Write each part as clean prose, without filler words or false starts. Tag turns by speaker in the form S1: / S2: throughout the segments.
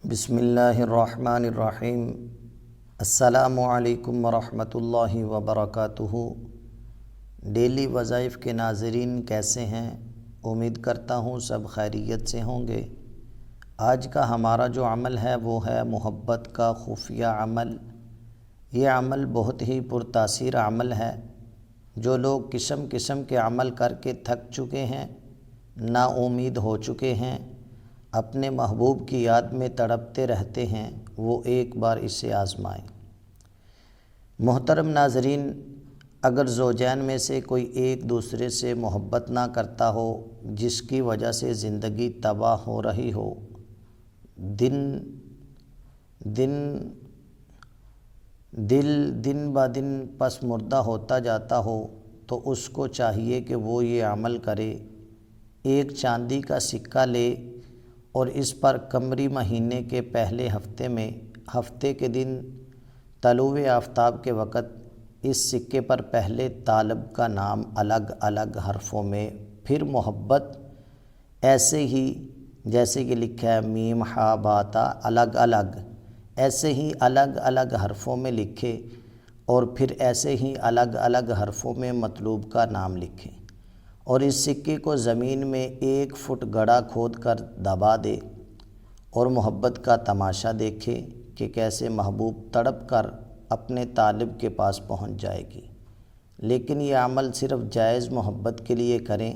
S1: بسم اللہ الرحمن الرحیم۔ السلام علیکم ورحمۃ اللہ وبرکاتہ۔ ڈیلی وظائف کے ناظرین کیسے ہیں؟ امید کرتا ہوں سب خیریت سے ہوں گے۔ آج کا ہمارا جو عمل ہے وہ ہے محبت کا خفیہ عمل۔ یہ عمل بہت ہی پرتاثیر عمل ہے۔ جو لوگ قسم قسم کے عمل کر کے تھک چکے ہیں، نا امید ہو چکے ہیں، اپنے محبوب کی یاد میں تڑپتے رہتے ہیں، وہ ایک بار اسے آزمائیں۔ محترم ناظرین، اگر زوجین میں سے کوئی ایک دوسرے سے محبت نہ کرتا ہو، جس کی وجہ سے زندگی تباہ ہو رہی ہو، دن با دن پس مردہ ہوتا جاتا ہو، تو اس کو چاہیے کہ وہ یہ عمل کرے، ایک چاندی کا سکہ لے اور اس پر قمری مہینے کے پہلے ہفتے کے دن طلوع آفتاب کے وقت اس سکے پر پہلے طالب کا نام الگ الگ حرفوں میں، پھر محبت ایسے ہی جیسے کہ لکھا ہے میم ہا با تا الگ الگ، ایسے ہی الگ الگ حرفوں میں لکھے اور پھر ایسے ہی الگ الگ حرفوں میں مطلوب کا نام لکھے اور اس سکے کو زمین میں 1 فٹ گڑھا کھود کر دبا دے اور محبت کا تماشا دیکھے کہ کیسے محبوب تڑپ کر اپنے طالب کے پاس پہنچ جائے گی۔ لیکن یہ عمل صرف جائز محبت کے لیے کریں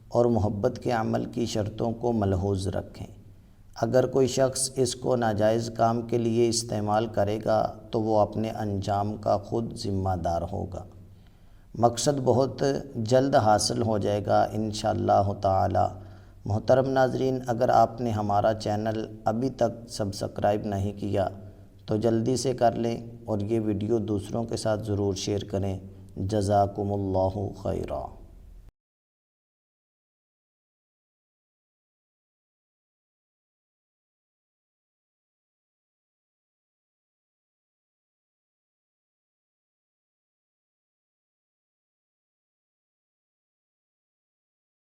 S1: اور محبت کے عمل کی شرطوں کو ملحوظ رکھیں۔ اگر کوئی شخص اس کو ناجائز کام کے لیے استعمال کرے گا تو وہ اپنے انجام کا خود ذمہ دار ہوگا۔ مقصد بہت جلد حاصل ہو جائے گا انشاءاللہ تعالی۔ محترم ناظرین، اگر آپ نے ہمارا چینل ابھی تک سبسکرائب نہیں کیا تو جلدی سے کر لیں اور یہ ویڈیو دوسروں کے ساتھ ضرور شیئر کریں۔ جزاکم اللہ خیرا۔